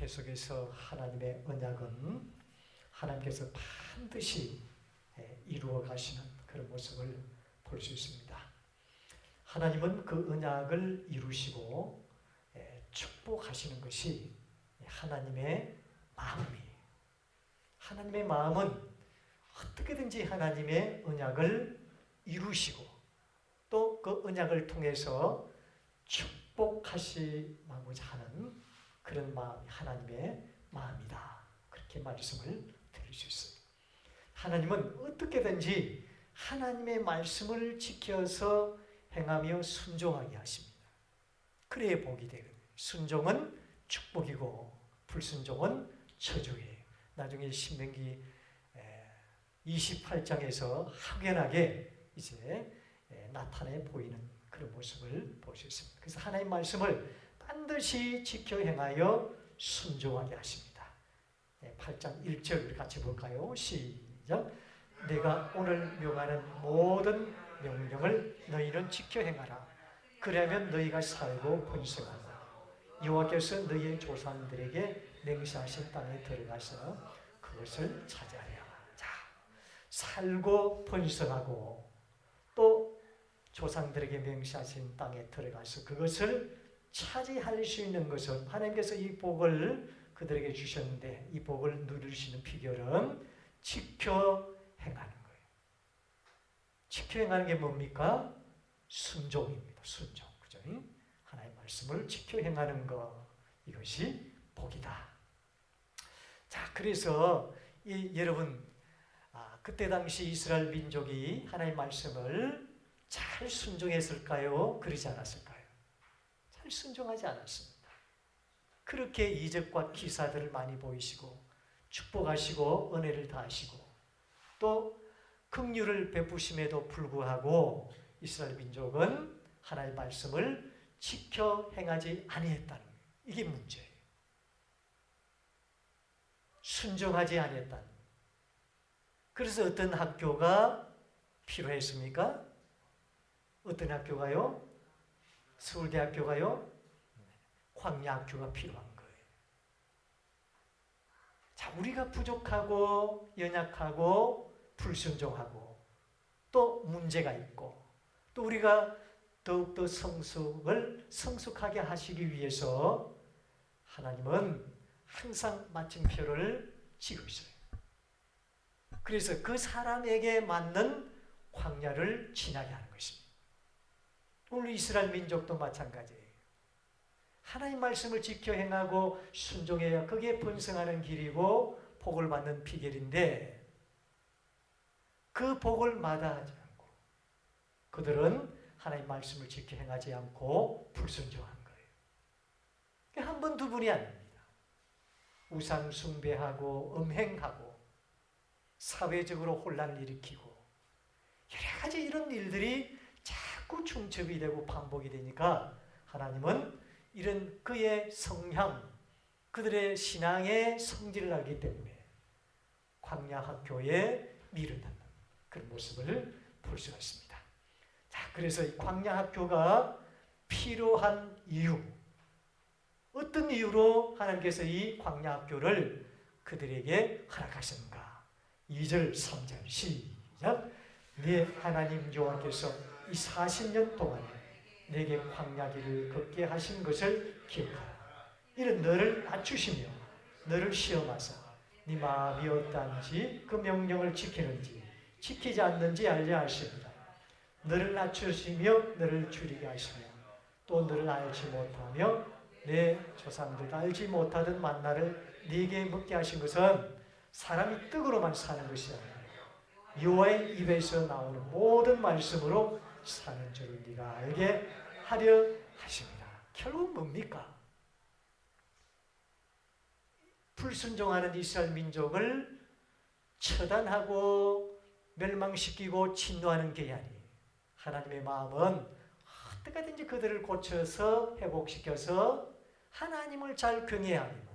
계속해서 하나님의 언약은 하나님께서 반드시 이루어 가시는 그런 모습을 볼 수 있습니다. 하나님은 그 언약을 이루시고 축복하시는 것이 하나님의 마음이에요. 하나님의 마음은 어떻게든지 하나님의 언약을 이루시고 또 그 언약을 통해서 축복하시고자 하는 그런 마음이 하나님의 마음이다. 그렇게 말씀을 드릴 수 있어요. 하나님은 어떻게든지 하나님의 말씀을 지켜서 행하며 순종하게 하십니다. 그래야 복이 되거든요. 순종은 축복이고 불순종은 저주예요. 나중에 신명기 28장에서 확연하게 이제 나타내 보이는 그런 모습을 볼 수 있습니다. 그래서 하나님의 말씀을 반드시 지켜 행하여 순종하게 하십니다. 8장 1절 같이 볼까요? 시작. 내가 오늘 명하는 모든 명령을 너희는 지켜 행하라. 그러면 너희가 살고 번성하라. 여호와께서 너희의 조상들에게 맹세하신 땅에 들어가서 그것을 차지하라. 자, 살고 번성하고 또 조상들에게 맹세하신 땅에 들어가서 그것을 차지할 수 있는 것은 하나님께서 이 복을 그들에게 주셨는데 이 복을 누리시는 비결은 지켜 행하는 거예요. 지켜 행하는 게 뭡니까? 순종입니다. 순종. 그죠? 하나님의 말씀을 지켜 행하는 것, 이것이 복이다. 자, 그래서 여러분 그때 당시 이스라엘 민족이 하나님의 말씀을 잘 순종했을까요? 그러지 않았을까요? 잘 순종하지 않았습니다. 그렇게 이적과 기사들을 많이 보이시고 축복하시고 은혜를 다하시고 또 긍휼을 베푸심에도 불구하고 이스라엘 민족은 하나님의 말씀을 지켜 행하지 아니했다는 거예요. 이게 문제예요. 순종하지 아니했다는 거예요. 그래서 어떤 학교가 필요했습니까? 어떤 학교가요? 서울대학교가요? 광야학교가 필요한 거예요. 자, 우리가 부족하고 연약하고 불순종하고 또 문제가 있고 또 우리가 더욱더 성숙하게 하시기 위해서 하나님은 항상 마침표를 지고 있어요. 그래서 그 사람에게 맞는 광야를 지나게 하는 것입니다. 오늘 이스라엘 민족도 마찬가지예요. 하나님 말씀을 지켜 행하고 순종해야 그게 번성하는 길이고 복을 받는 비결인데 그 복을 마다하지 않고 그들은 하나님 말씀을 지켜 행하지 않고 불순종한 거예요. 한 번, 두 번이 아닙니다. 우상 숭배하고 음행하고 사회적으로 혼란을 일으키고 여러 가지 이런 일들이 자꾸 중첩이 되고 반복이 되니까 하나님은 이런 그의 성향, 그들의 신앙의 성질을 알기 때문에 광야 학교에 밀어넣는 그런 모습을 볼 수가 있습니다. 자, 그래서 이 광야 학교가 필요한 이유, 어떤 이유로 하나님께서 이 광야 학교를 그들에게 허락하셨는가? 2절, 3절 시작. 네 하나님 여호와께서 이 40년 동안에 내게 광야 길을 걷게 하신 것을 기억하라. 이는 너를 낮추시며 너를 시험하사 네 마음이 어떠한지 그 명령을 지키는지 지키지 않는지 알려 하십니다. 너를 낮추시며 너를 줄이게 하시며 또 너를 알지 못하며 내 조상들도 알지 못하던 만나를 네게 먹게 하신 것은 사람이 떡으로만 사는 것이 아니라 여호와의 입에서 나오는 모든 말씀으로 사는 줄을 네가 알게 하려 하십니다. 결국 뭡니까? 불순종하는 이스라엘 민족을 처단하고 멸망시키고 진노하는 게 아니에요. 하나님의 마음은 어떻게든지 그들을 고쳐서 회복시켜서 하나님을 잘 경외해야 하면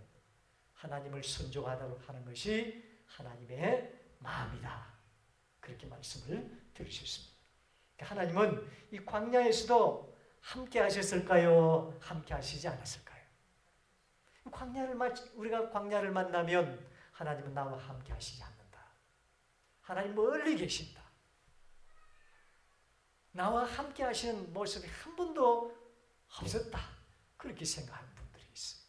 하나님을 순종하도록 하는 것이 하나님의 마음이다. 그렇게 말씀을 드릴 수 있습니다. 하나님은 이 광야에서도 함께 하셨을까요? 함께 하시지 않았을까요? 우리가 광야를 만나면 하나님은 나와 함께 하시지 않는다. 하나님 멀리 계신다. 나와 함께 하시는 모습이 한 번도 없었다. 그렇게 생각하는 분들이 있어요.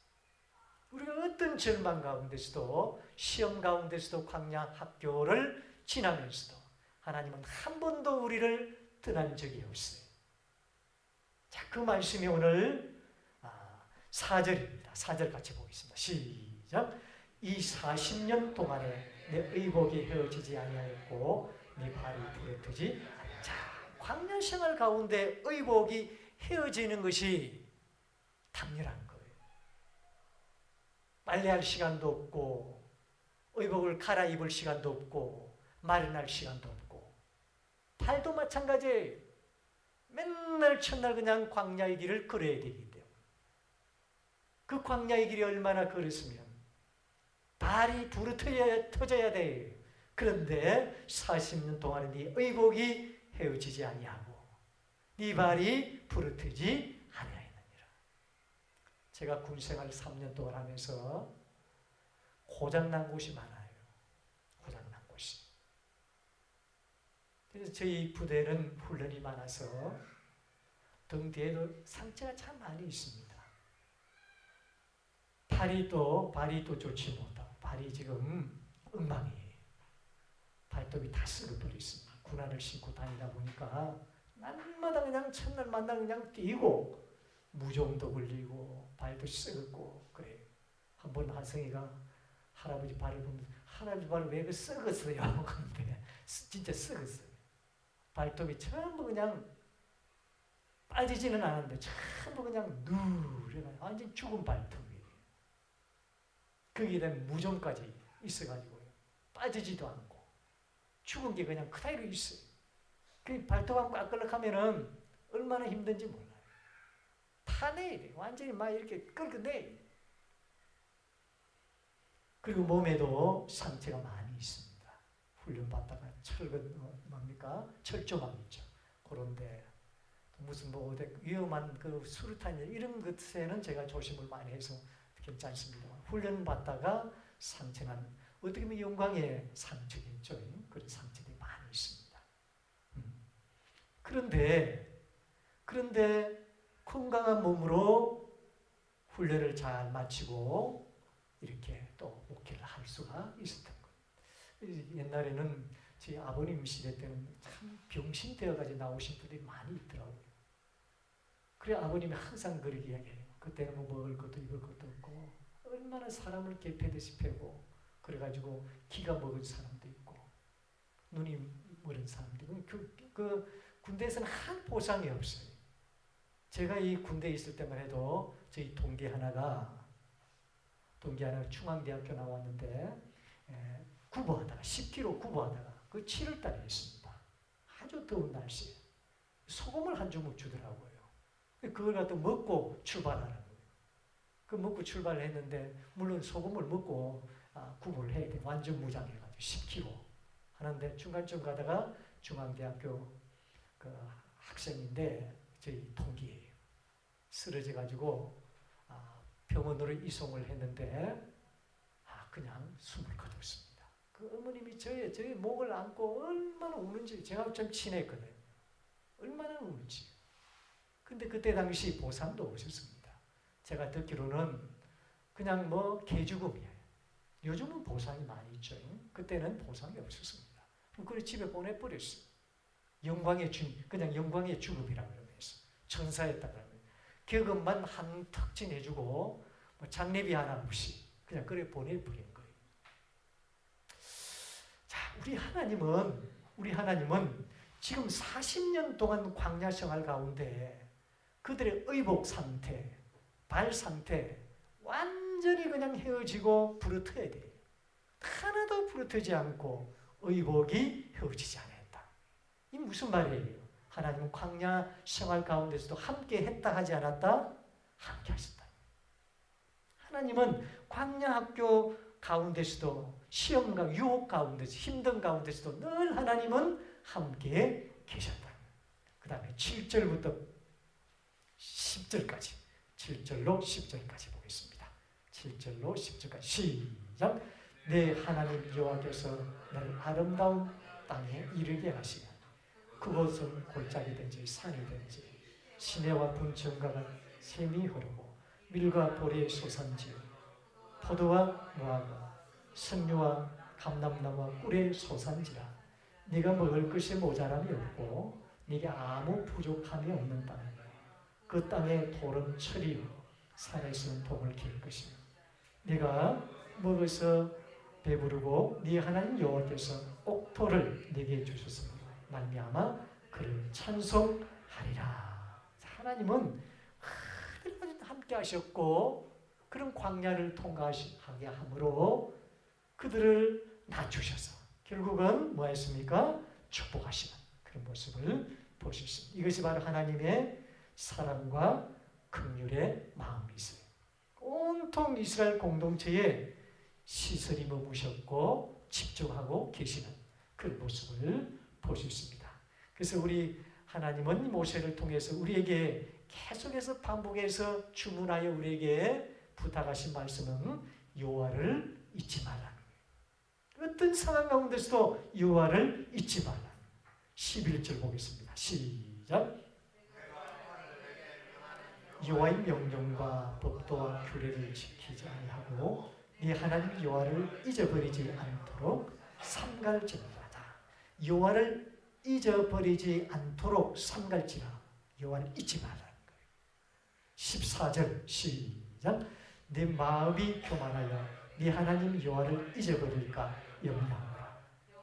우리가 어떤 절망 가운데서도 시험 가운데서도 광야 학교를 지나면서도 하나님은 한 번도 우리를 떠난 적이 없어요. 자, 그 말씀이 오늘 4절입니다. 4절 같이 보겠습니다. 시작. 이 40년 동안에 내 의복이 헤어지지 아니하였고 네 발이 부러뜨지 아니하였다. 자, 광야 생활 가운데 의복이 헤어지는 것이 당연한 거예요. 빨래할 시간도 없고 의복을 갈아입을 시간도 없고 마련할 시간도 없고 발도 마찬가지예요. 맨날 첫날 그냥 광야의 길을 걸어야 되기 때문에 그 광야의 길이 얼마나 걸었으면 발이 부르터져야 돼요. 그런데 40년 동안에 네 의복이 헤어지지 아니하고 네 발이 부르트지 아니하였느니라. 제가 군생활 3년 동안 하면서 고장난 곳이 많아요. 고장난 곳이. 그래서 저희 부대는 훈련이 많아서 등 뒤에도 상처가 참 많이 있습니다. 발이 또 좋지 못하고 발이 지금 엉망이에요. 발톱이 다 썩어버려 있습니다. 군화를 신고 다니다 보니까 날마다 그냥 첫날 만나면 그냥 뛰고 무좀도 걸리고 발도 썩었고 그래요. 한번 한성이가 할아버지 발을 보면서 할아버지 발이 왜 그 썩었어요? 그런데 진짜 썩었어요. 발톱이 전부 그냥 빠지지는 않았는데 전부 그냥 누래가 완전 죽은 발톱이에요. 거기에 대한 무좀까지 있어가지고요. 빠지지도 않고 죽은 게 그냥 그대로 있어요. 그 발톱하고 까끌락하면은 얼마나 힘든지 몰라요. 타내야 돼요. 완전히 막 이렇게 끓여내요. 그리고 몸에도 상처가 많이 있습니다. 훈련 받다가 철조망 있죠. 그런데 무슨 뭐 위험한 그 수류탄 이런 것에는 제가 조심을 많이 해서 괜찮습니다. 훈련 받다가 상처는 어떻게 보면 영광의 상처겠죠. 그런 상처들이 많이 있습니다. 그런데 건강한 몸으로 훈련을 잘 마치고 이렇게 또 목회를 할 수가 있었던 거예요. 옛날에는 저희 아버님 시대 때는 참 병신되어가지고 나오신 분들이 많이 있더라고요. 그래 아버님이 항상 그렇게 이야기해요. 그때는 뭐 먹을 것도 입을 것도 없고 얼마나 사람을 개패듯이 패고 그래가지고 기가 먹은 사람도 있고 눈이 멀은 사람도 있고 그 군대에서는 한 보상이 없어요. 제가 이 군대에 있을 때만 해도 저희 동기 하나가 중앙대학교 나왔는데 구보하다가 10km 구보하다가 그 7월달에 했습니다. 아주 더운 날씨에 소금을 한 주먹 주더라고요. 그걸 갖다 먹고 출발하는 거예요. 그 먹고 출발을 했는데 물론 소금을 먹고 구보를 해야 돼. 완전 무장해가지고 10km 하는데 중간쯤 가다가 중앙대학교 그 학생인데 저희 동기예요. 쓰러져가지고 병원으로 이송을 했는데 그냥 숨을 거뒀습니다. 그 어머님이 저의 목을 안고 얼마나 우는지 제가 좀 친했거든요. 얼마나 우는지. 근데 그때 당시 보상도 없었습니다. 제가 듣기로는 그냥 뭐 개죽음이에요. 요즘은 보상이 많이 있죠. 그때는 보상이 없었습니다. 그걸 집에 보내버렸어요. 그냥 영광의 죽음이라고 그러면서 천사였다 그러면 격음만 한 턱진 해주고 뭐 장례비 하나 없이 그냥 그래 보내버린 거예요. 자, 우리 하나님은 지금 40년 동안 광야 생활 가운데 그들의 의복 상태, 발 상태 완전히 그냥 헤어지고 부르트야 돼요. 하나도 부르트지 않고 의복이 헤어지지 않았다. 이 무슨 말이에요? 하나님은 광야 생활 가운데서도 함께 했다 하지 않았다? 함께 하셨다. 하나님은 광야 학교 가운데서도 시험과 유혹 가운데서 힘든 가운데서도 늘 하나님은 함께 계셨다. 그 다음에 7절부터 10절까지 7절로 10절까지 보겠습니다. 7절로 10절까지 시작. 내 하나님 여호와께서 너를 아름다운 땅에 이르게 하시며 그곳은 골짜기든지 산이든지 시내와 분천과 같은 샘이 흐르고 밀과 보리의 소산지요 포도와 무화과 석류와 감람나무와 꿀의 소산지라. 네가 먹을 것이 모자람이 없고 네게 아무 부족함이 없는 땅이요 그 땅에 돌은 철이요 산에서는 동을 길 것이며 네가 먹어서 배부르고 네 하나님 여호와께서 옥토를 네게 주셨으므로 말미암아 그를 찬송하리라. 하나님은 하늘과 함께 하셨고 그런 광야를 통과하게 함으로 그들을 낮추셔서 결국은 뭐 했습니까? 축복하시는 그런 모습을 볼 수 있습니다. 이것이 바로 하나님의 사랑과 긍휼의 마음이세요. 온통 이스라엘 공동체에 시설이 머무셨고 집중하고 계시는 그런 모습을 볼 수 있습니다. 그래서 우리 하나님은 모세를 통해서 우리에게 계속해서 반복해서 주문하여 우리에게 부탁하신 말씀은 여호와를 잊지 말라는 거예요. 어떤 상황 가운데서도 여호와를 잊지 말라는 거예요. 11절 보겠습니다. 시작. 여호와의 명령과 법도와 규례를 지키지 아니하고 네 하나님 여호와를 잊어버리지 않도록 삼갈지니라. 여호와를 잊어버리지 않도록 삼갈지라. 여호와를 잊지 말라는 거예요. 14절 시작. 내 마음이 교만하여 네 하나님 여호와를 잊어버릴까 염려하노라.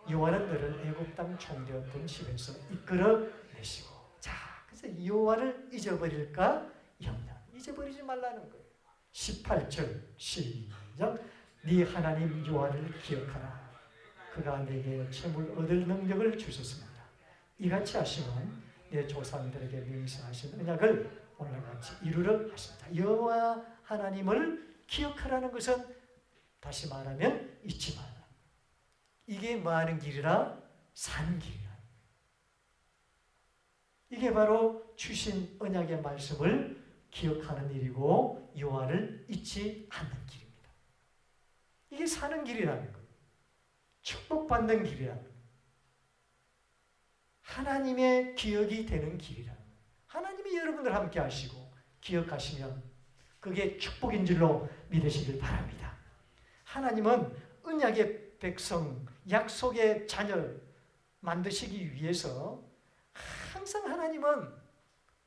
여호와는 너를 애굽 땅 종되었던 집에서 이끌어내시고. 자, 그래서 여호와를 잊어버릴까 염려. 잊어버리지 말라는 거예요. 18절 시작. 네 하나님 여호와를 기억하라. 그가 내게 채물 얻을 능력을 주셨습니다. 이같이 하시면 내 조상들에게 맹세하신 언약을 오늘같이 이루려 하십니다. 여호와 하나님을 기억하라는 것은 다시 말하면 잊지 말라. 이게 뭐하는 길이라? 사는 길이라. 이게 바로 주신 언약의 말씀을 기억하는 일이고 여호와를 잊지 않는 길입니다. 이게 사는 길이라는 거예요. 축복받는 길이라는 거예요. 하나님의 기억이 되는 길이라는 거예요. 하나님이 여러분들 함께 하시고 기억하시면 그게 축복인 줄로 믿으시길 바랍니다. 하나님은 언약의 백성, 약속의 자녀 만드시기 위해서 항상 하나님은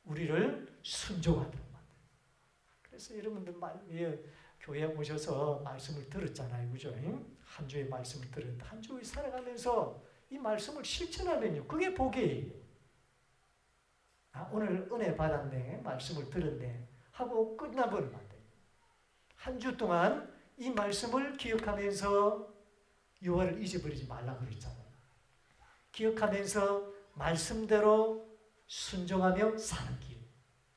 우리를 순종하도록 만들어요. 그래서 여러분들 교회에 오셔서 말씀을 들었잖아요. 그죠? 한 주의 말씀을 들었는데 한 주에 살아가면서 이 말씀을 실천하면요. 그게 복이에요. 오늘 은혜 받았네. 말씀을 들었네. 하고 끝나버리면 안 돼요. 한 주 동안 이 말씀을 기억하면서 여호와를 잊어버리지 말라고 그랬잖아요. 기억하면서 말씀대로 순종하며 사는 길.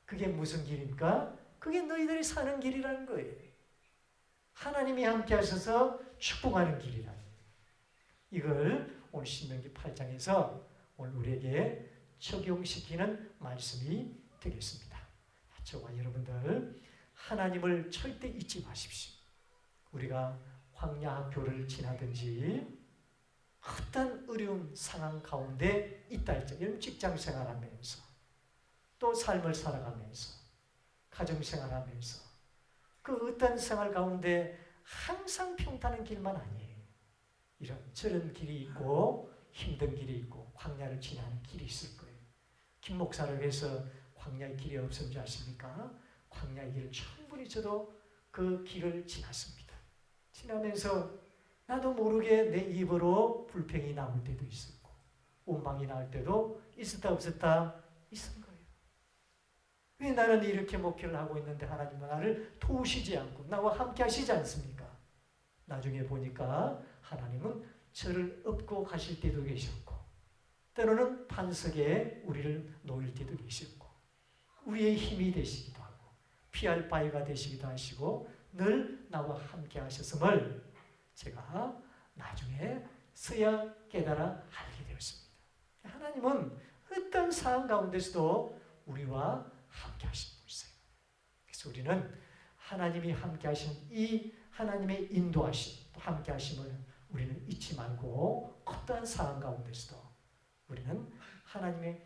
그게 무슨 길입니까? 그게 너희들이 사는 길이라는 거예요. 하나님이 함께 하셔서 축복하는 길이라는 거예요. 이걸 오늘 신명기 8장에서 오늘 우리에게 적용시키는 말씀이 되겠습니다. 저와 여러분들 하나님을 절대 잊지 마십시오. 우리가 광야 학교를 지나든지 어떤 어려운 상황 가운데 있다 했죠. 여러분 직장 생활하면서 또 삶을 살아가면서 가정 생활하면서 그 어떤 생활 가운데 항상 평탄한 길만 아니에요. 이런 저런 길이 있고 힘든 길이 있고 광야를 지나는 길이 있을 거예요. 김 목사를 위해서 광야의 길이 없었는지 아십니까? 광야의 길을 충분히 저도 그 길을 지났습니다. 지나면서 나도 모르게 내 입으로 불평이 나올 때도 있었고 원망이 나올 때도 있었다 없었다 있은 거예요. 왜 나는 이렇게 목회를 하고 있는데 하나님은 나를 도우시지 않고 나와 함께 하시지 않습니까? 나중에 보니까 하나님은 저를 업고 가실 때도 계셨고 때로는 반석에 우리를 놓일 때도 계셨고 우리의 힘이 되시기도 하고 피할 바위가 되시기도 하시고 늘 나와 함께 하셨음을 제가 나중에 서야 깨달아 알게 되었습니다. 하나님은 어떤 상황 가운데서도 우리와 함께 하시는 분이세요. 그래서 우리는 하나님이 함께 하신 이 하나님의 인도하심, 또 함께 하심을 우리는 잊지 말고 어떠한 상황 가운데서도 우리는 하나님의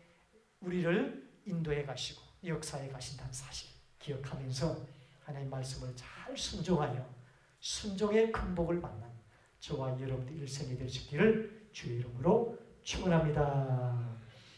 우리를 인도해 가시고 역사해 가신다는 사실 기억하면서 하나님 말씀을 잘 순종하여 순종의 긍복을 받는 저와 여러분들 일생이 되시기를 주의 이름으로 축원합니다.